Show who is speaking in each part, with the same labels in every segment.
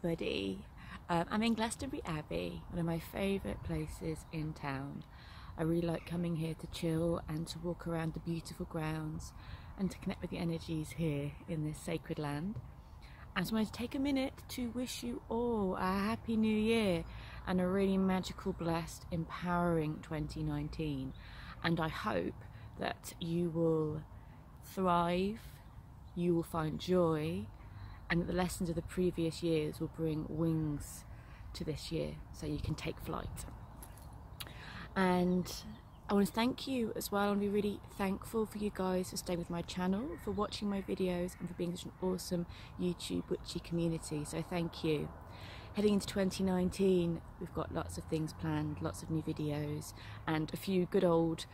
Speaker 1: everybody. I'm in Glastonbury Abbey, one of my favourite places in town. I really like coming here to chill and to walk around the beautiful grounds and to connect with the energies here in this sacred land. I just wanted to take a minute to wish you all a happy new year and a really magical, blessed, empowering 2019. And I hope that you will thrive, you will find joy, and that the lessons of the previous years will bring wings to this year so you can take flight. And I want to thank you as well. I'm really thankful for you guys for staying with my channel, for watching my videos, and for being such an awesome YouTube witchy community. So thank you. Heading into 2019, we've got lots of things planned, lots of new videos, and a few good old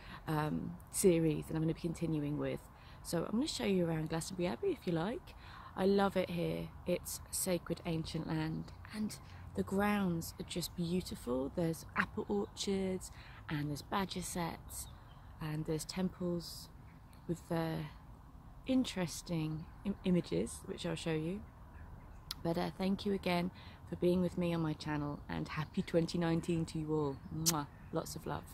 Speaker 1: series that I'm going to be continuing with. So I'm going to show you around Glastonbury Abbey if you like. I love it here. It's sacred ancient land, and the grounds are just beautiful. There's apple orchards, and there's badger sets, and there's temples with interesting images, which I'll show you. But thank you again for being with me on my channel, and happy 2019 to you all. Mwah. Lots of love.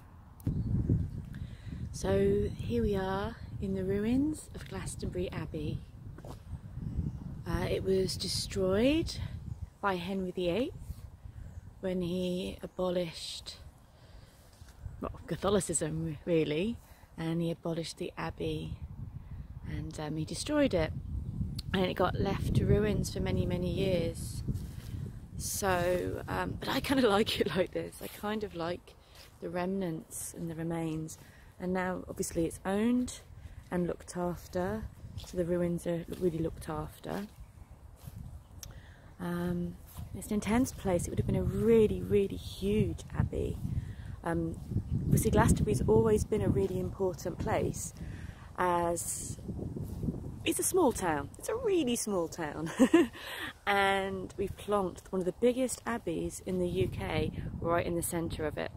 Speaker 1: So here we are in the ruins of Glastonbury Abbey. It was destroyed by Henry VIII when he abolished Catholicism, really, and he abolished the abbey, and he destroyed it, and it got left to ruins for many, many years. So, but I kind of like it like this. I kind of like the remnants and the remains, and now obviously it's owned and looked after, so the ruins are really looked after. It's an intense place. It would have been a really, really huge abbey. Obviously Glastonbury's always been a really important place, as it's a small town. It's a really small town. And we've plonked one of the biggest abbeys in the UK right in the centre of it.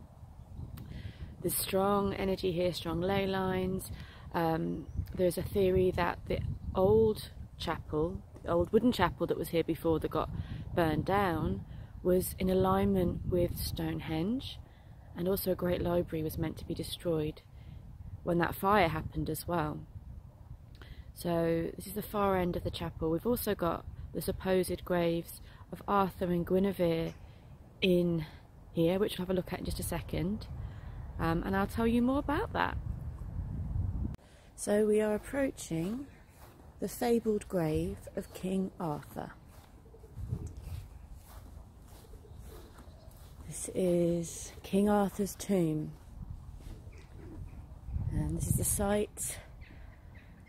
Speaker 1: There's strong energy here, strong ley lines. There's a theory that the old chapel, the old wooden chapel that was here before that got burned down, was in alignment with Stonehenge, and also a great library was meant to be destroyed when that fire happened as well. So this is the far end of the chapel. We've also got the supposed graves of Arthur and Guinevere in here, which we'll have a look at in just a second, and I'll tell you more about that. So we are approaching the fabled grave of King Arthur. This is King Arthur's tomb, and this is the site.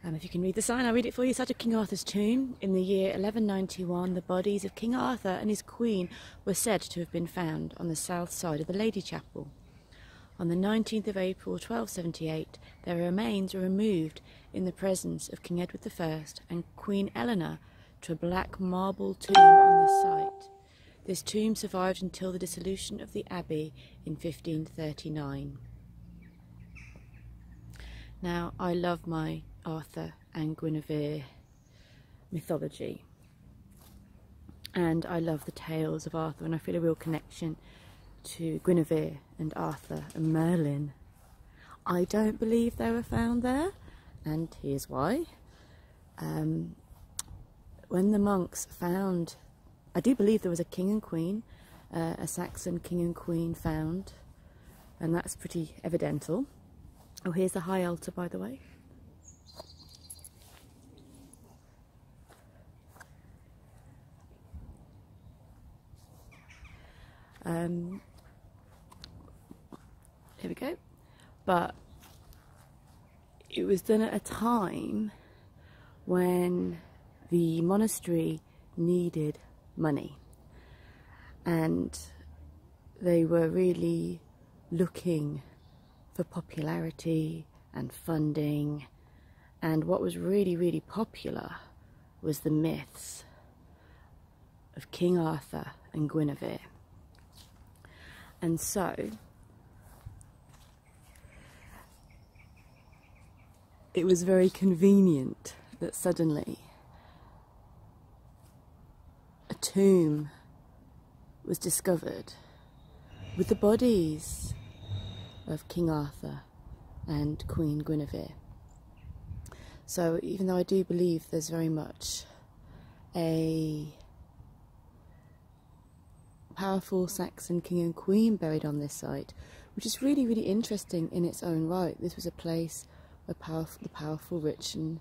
Speaker 1: If you can read the sign, I'll read it for you. Site of King Arthur's tomb. In the year 1191, the bodies of King Arthur and his queen were said to have been found on the south side of the Lady Chapel. On the 19th of April 1278, their remains were removed in the presence of King Edward I and Queen Eleanor to a black marble tomb on this site. This tomb survived until the dissolution of the abbey in 1539. Now, I love my Arthur and Guinevere mythology, and I love the tales of Arthur, and I feel a real connection to Guinevere and Arthur and Merlin. I don't believe they were found there, and here's why. When the monks found, I do believe there was a king and queen, a Saxon king and queen found, and that's pretty evidential. Oh, here's the high altar, by the way. Here we go. But it was done at a time when the monastery needed money, and they were really looking for popularity and funding, and what was really, really popular was the myths of King Arthur and Guinevere. And so it was very convenient that suddenly a tomb was discovered with the bodies of King Arthur and Queen Guinevere. So even though I do believe there's very much a powerful Saxon king and queen buried on this site, which is really, really interesting in its own right. This was a place where the powerful rich and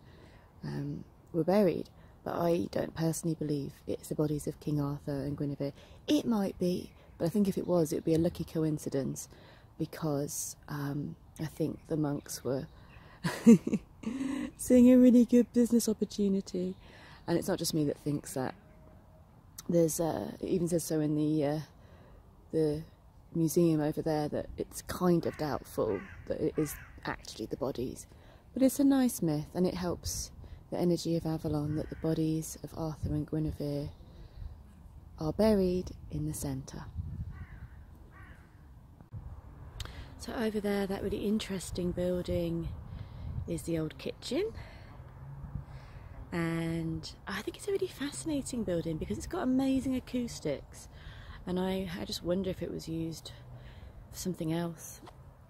Speaker 1: were buried, but I don't personally believe it's the bodies of King Arthur and Guinevere. It might be, but I think if it was, it would be a lucky coincidence, because I think the monks were seeing a really good business opportunity. And it's not just me that thinks that. There's it even says so in the museum over there, that it's kind of doubtful that it is actually the bodies, but it's a nice myth, and it helps the energy of Avalon that the bodies of Arthur and Guinevere are buried in the centre. So over there, that really interesting building is the old kitchen. And I think it's a really fascinating building because it's got amazing acoustics, and I just wonder if it was used for something else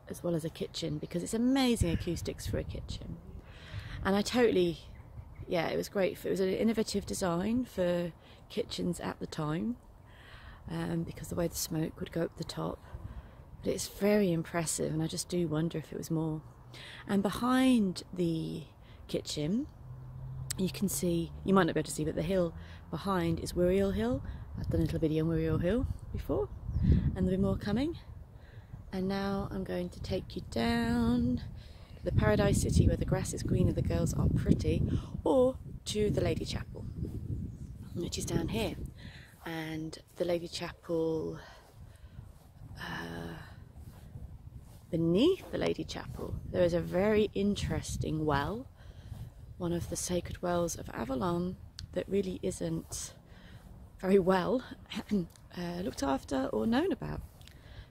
Speaker 1: as well as a kitchen, because it's amazing acoustics for a kitchen. And I totally, yeah, it was great. It was an innovative design for kitchens at the time, because the way the smoke would go up the top. But it's very impressive, and I just do wonder if it was more. And behind the kitchen, you can see, you might not be able to see, but the hill behind is Wiriel Hill. I've done a little video on Wiriel Hill before, and there'll be more coming. And now I'm going to take you down to the Paradise City, where the grass is green and the girls are pretty, or to the Lady Chapel, which is down here. And the Lady Chapel, beneath the Lady Chapel, there is a very interesting well, one of the sacred wells of Avalon, that really isn't very well looked after or known about.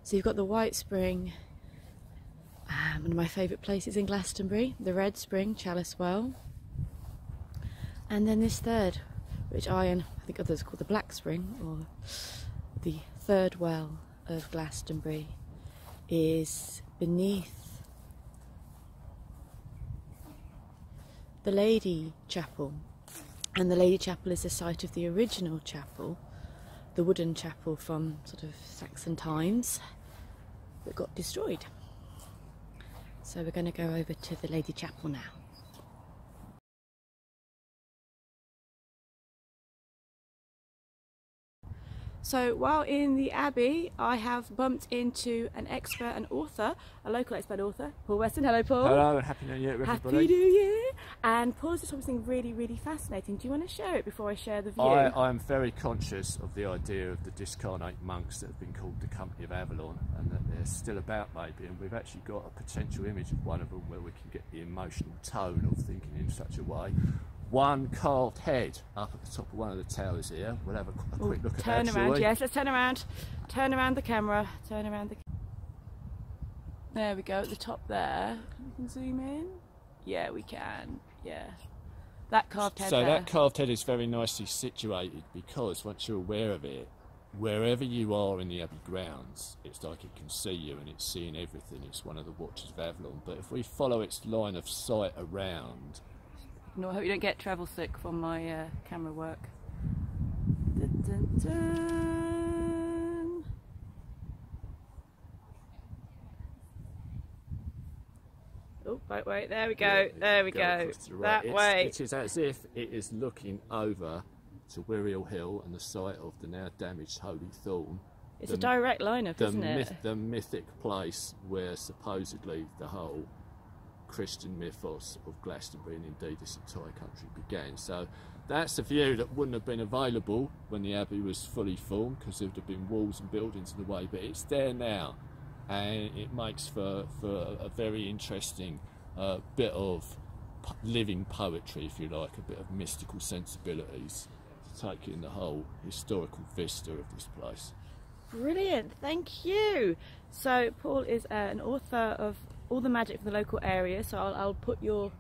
Speaker 1: So you've got the White Spring, one of my favourite places in Glastonbury, the Red Spring Chalice Well, and then this third, which I think others call the Black Spring, or the third well of Glastonbury, is beneath the Lady Chapel. And the Lady Chapel is the site of the original chapel, the wooden chapel from sort of Saxon times that got destroyed. So we're going to go over to the Lady Chapel now. So while in the Abbey, I have bumped into an expert and author, a local expert author, Paul Weston. Hello, Paul.
Speaker 2: Hello, and Happy New Year, everybody.
Speaker 1: Happy New Year. And Paul's just something really, really fascinating. Do you want to share it before I share the view?
Speaker 2: I am very conscious of the idea of the discarnate monks that have been called the Company of Avalon, and that they're still about maybe, and we've actually got a potential image of one of them where we can get the emotional tone of thinking in such a way. One carved head up at the top of one of the towers here. We'll have a quick look at that.
Speaker 1: Turn around, yes, let's turn around. Turn around the camera. Turn around the. There we go, at the top there. You can zoom in. Yeah, we can. Yeah. That carved head there.
Speaker 2: So that carved head is very nicely situated, because once you're aware of it, wherever you are in the Abbey grounds, it's like it can see you and it's seeing everything. It's one of the watches of Avalon. But if we follow its line of sight around.
Speaker 1: No, I hope you don't get travel sick from my camera work. Dun, dun, dun. Oh, wait, there we go, there we go. That way.
Speaker 2: It is as if it is looking over to Wiriel Hill and the site of the now damaged Holy Thorn.
Speaker 1: It's a direct line up, isn't it?
Speaker 2: The mythic place where supposedly the whole Christian mythos of Glastonbury, and indeed this entire country, began. So that's a view that wouldn't have been available when the Abbey was fully formed, because there would have been walls and buildings in the way, but it's there now, and it makes for a very interesting bit of living poetry, if you like, a bit of mystical sensibilities to take in the whole historical vista of this place.
Speaker 1: Brilliant, thank you. So Paul is an author of all the magic for the local area, so I'll put your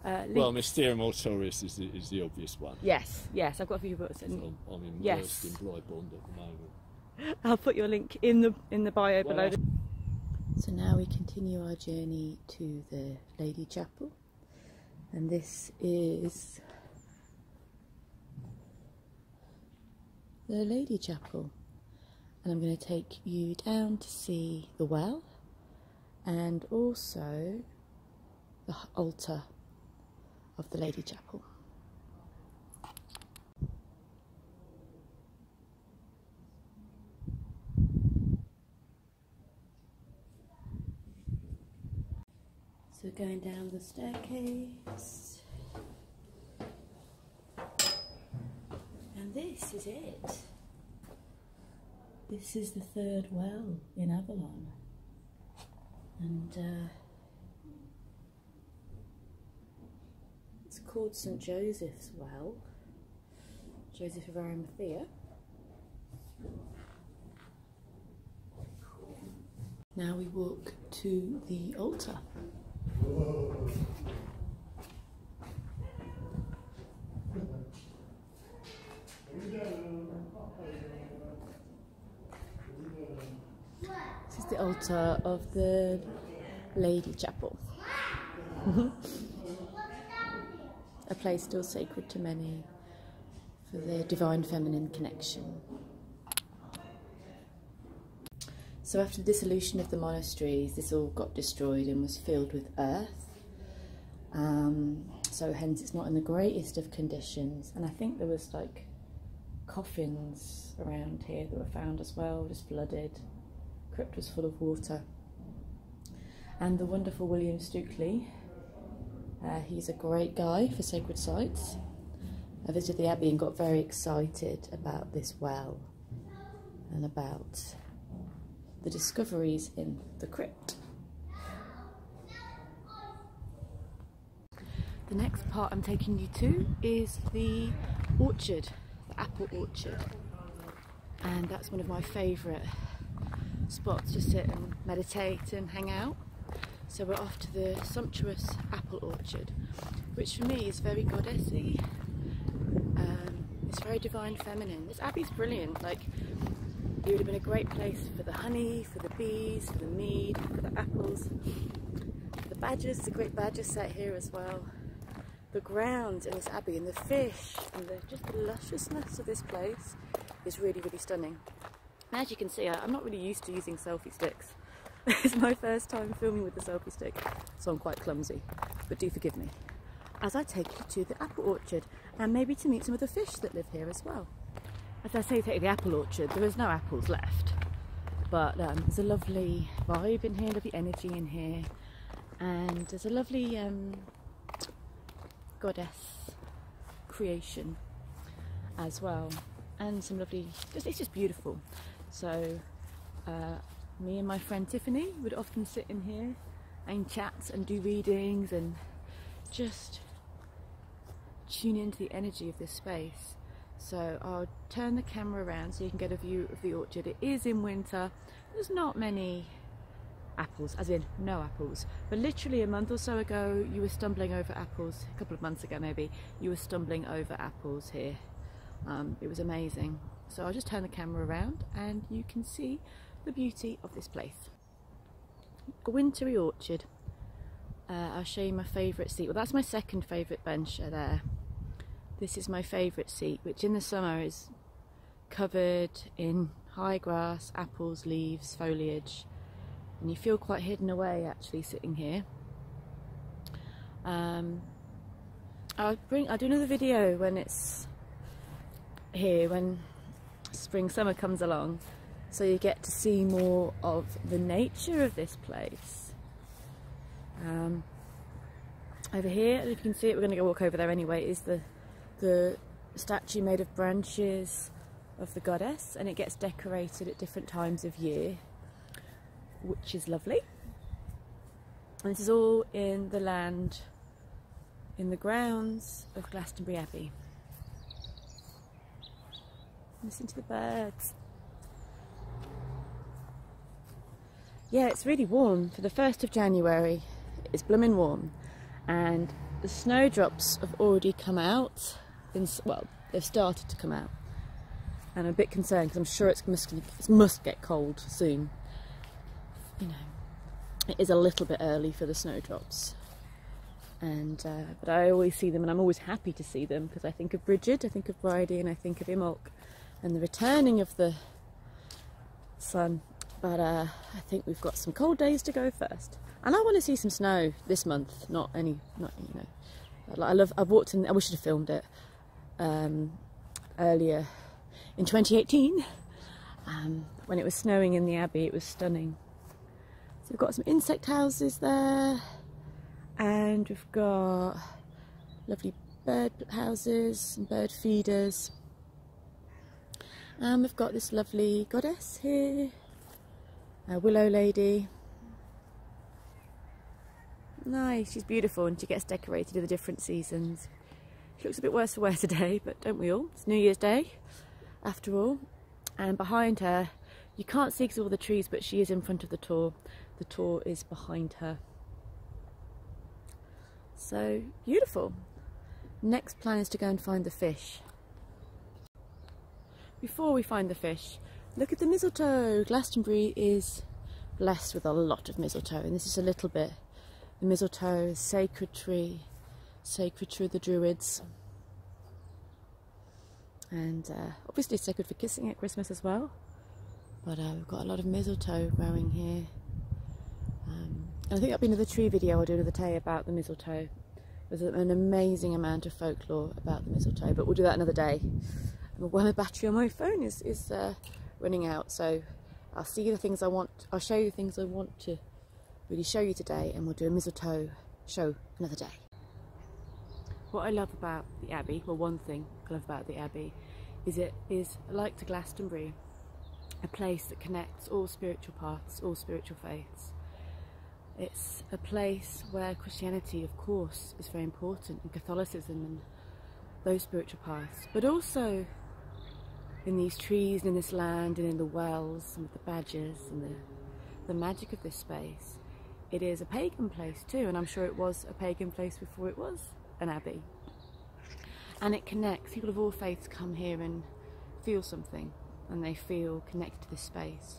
Speaker 2: Well, Mysterium Autorius is the obvious one.
Speaker 1: Yes, yes, I've got a few books. And
Speaker 2: I'm immersed
Speaker 1: yes.
Speaker 2: in Blybond at the moment.
Speaker 1: I'll put your link in the bio below. So now we continue our journey to the Lady Chapel, and this is the Lady Chapel, and I'm going to take you down to see the well and also the altar of the Lady Chapel. So going down the staircase, and this is it. This is the third well in Avalon, and it's called St. Joseph's Well, Joseph of Arimathea. Now we walk to the altar. This is the altar of the Lady Chapel. A place still sacred to many for their divine feminine connection. So after the dissolution of the monasteries, this all got destroyed and was filled with earth. So hence it's not in the greatest of conditions. And I think there was like coffins around here that were found as well, just flooded. Crypt was full of water. And the wonderful William Stukeley, he's a great guy for sacred sites. I visited the Abbey and got very excited about this well and about the discoveries in the crypt. The next part I'm taking you to is the orchard, the apple orchard, and that's one of my favourite spots to sit and meditate and hang out. So we're off to the sumptuous apple orchard, which for me is very goddessy. It's very divine feminine. This abbey's brilliant. Like, it would have been a great place for the honey, for the bees, for the mead, for the apples, the badgers. The great badger set here as well. The grounds in this abbey and the fish and just the lusciousness of this place is really, really stunning. And as you can see, I'm not really used to using selfie sticks. It's my first time filming with the selfie stick, so I'm quite clumsy, but do forgive me as I take you to the apple orchard and maybe to meet some of the fish that live here as well. As I say, take the apple orchard, there is no apples left, but there's a lovely vibe in here, lovely energy in here, and there's a lovely goddess creation as well, and some lovely, it's just beautiful. So me and my friend Tiffany would often sit in here and chat and do readings and just tune into the energy of this space. So I'll turn the camera around so you can get a view of the orchard. It is in winter, there's not many apples, as in no apples, but literally a month or so ago you were stumbling over apples, a couple of months ago maybe, you were stumbling over apples here. It was amazing. So I'll just turn the camera around and you can see the beauty of this place. Wintery Orchard. I'll show you my favourite seat. Well, that's my second favourite bench there. This is my favourite seat, which in the summer is covered in high grass, apples, leaves, foliage, and you feel quite hidden away actually sitting here. I'll do another video when it's here, when spring, summer comes along, so you get to see more of the nature of this place. Over here, if you can see it, we're going to go walk over there anyway, is the statue made of branches of the goddess, and it gets decorated at different times of year, which is lovely. And this is all in the land, in the grounds of Glastonbury Abbey. Listen to the birds. Yeah, it's really warm for the 1st of January. It's blooming warm, and the snowdrops have already come out. Well, they've started to come out. And I'm a bit concerned because I'm sure it must get cold soon. You know, it is a little bit early for the snowdrops. And but I always see them, and I'm always happy to see them because I think of Bridget, I think of Bridie, and I think of Imolc and the returning of the sun. But I think we've got some cold days to go first. And I want to see some snow this month, not you know. I've walked in, I wish I'd have filmed it earlier in 2018 when it was snowing in the Abbey. It was stunning. So we've got some insect houses there, and we've got lovely bird houses and bird feeders, and we've got this lovely goddess here, a willow lady. Nice, she's beautiful, and she gets decorated in the different seasons. She looks a bit worse for wear today, but don't we all? It's New Year's Day after all. And behind her, you can't see because of all the trees, but she is in front of the Thor. The Thor is behind her. So beautiful. Next plan is to go and find the fish. Before we find the fish, look at the mistletoe. Glastonbury is blessed with a lot of mistletoe, and this is a little bit. The mistletoe is sacred tree of the Druids, and obviously sacred for kissing at Christmas as well. But we've got a lot of mistletoe growing here. And I think that'll be another tree video I'll do another day about the mistletoe. There's an amazing amount of folklore about the mistletoe, but we'll do that another day. Well, my battery on my phone is running out, so I'll see the things I want. I'll show you the things I want to really show you today, and we'll do a mistletoe show another day. What I love about the Abbey, well, one thing I love about the Abbey is it is, like to Glastonbury, a place that connects all spiritual paths, all spiritual faiths. It's a place where Christianity, of course, is very important, and Catholicism and those spiritual paths, but also in these trees and in this land and in the wells and the badgers and the magic of this space. It is a pagan place too, and I'm sure it was a pagan place before it was an abbey. And it connects, people of all faiths come here and feel something, and they feel connected to this space.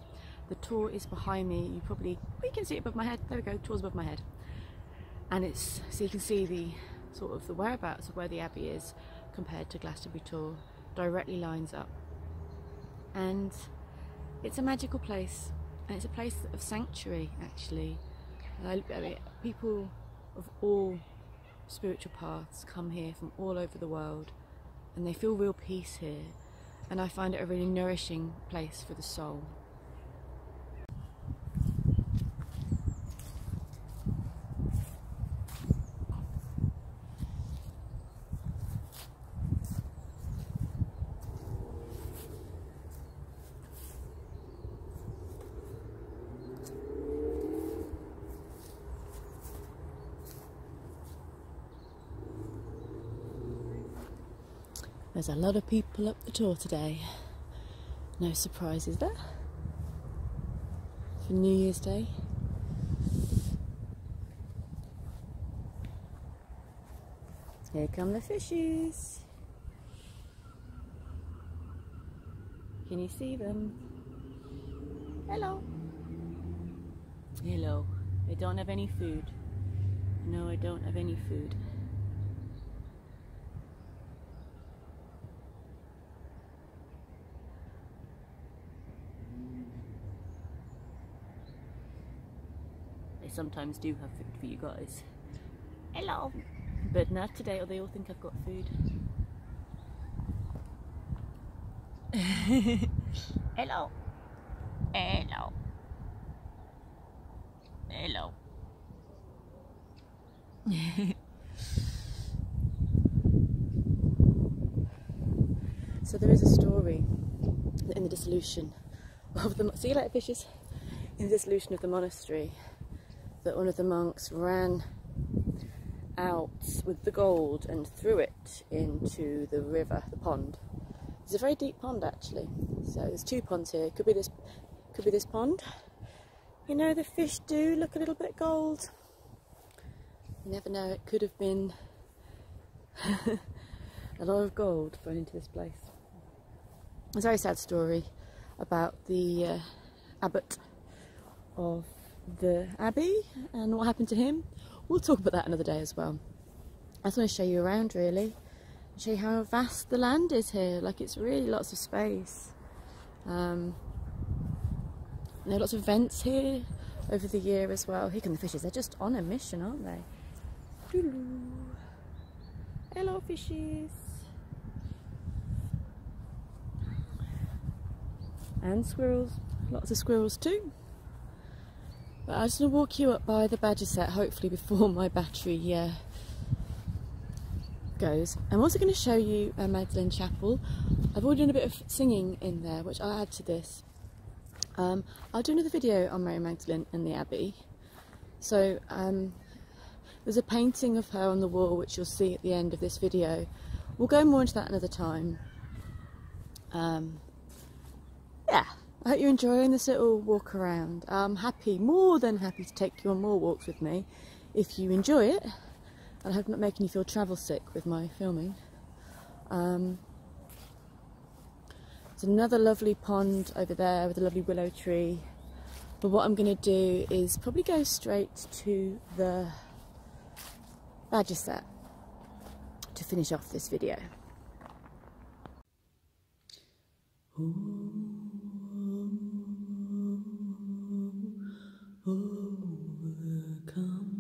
Speaker 1: The Thor is behind me, we can see it above my head, there we go, Thor's above my head. And it's, so you can see the sort of the whereabouts of where the abbey is compared to Glastonbury Thor, directly lines up. And it's a magical place, and it's a place of sanctuary actually. I mean, people of all spiritual paths come here from all over the world, and they feel real peace here, and I find it a really nourishing place for the soul. There's a lot of people up the Thor today. No surprises there for New Year's Day. Here come the fishies. Can you see them? Hello. Hello. I don't have any food. No, I don't have any food. Sometimes do have food for you guys. Hello! But not today, or they all think I've got food. Hello! Hello! Hello! So there is a story in the dissolution of the... See you later, fishes! In the dissolution of the monastery, that one of the monks ran out with the gold and threw it into the river, the pond. It's a very deep pond actually. So there's two ponds here. Could be this pond. You know, the fish do look a little bit gold. You never know, it could have been A lot of gold thrown into this place. It's a very sad story about the abbot of the abbey and what happened to him. We'll talk about that another day as well. I just want to show you around, really, show you how vast the land is here. Like, it's really lots of space. There are lots of events here over the year as well. Here come the fishes. They're just on a mission, aren't they? Doo-doo. Hello, fishes. And squirrels. Lots of squirrels too. But I just want to walk you up by the badger set, hopefully before my battery goes. I'm also going to show you Magdalen Chapel. I've already done a bit of singing in there, which I'll add to this. I'll do another video on Mary Magdalene and the Abbey. So there's a painting of her on the wall, which you'll see at the end of this video. We'll go more into that another time. Yeah, I hope you're enjoying this little walk around. I'm happy, more than happy to take you on more walks with me if you enjoy it. And I hope I'm not making you feel travel sick with my filming. There's another lovely pond over there with a lovely willow tree. But what I'm going to do is probably go straight to the badger set to finish off this video. Overcome.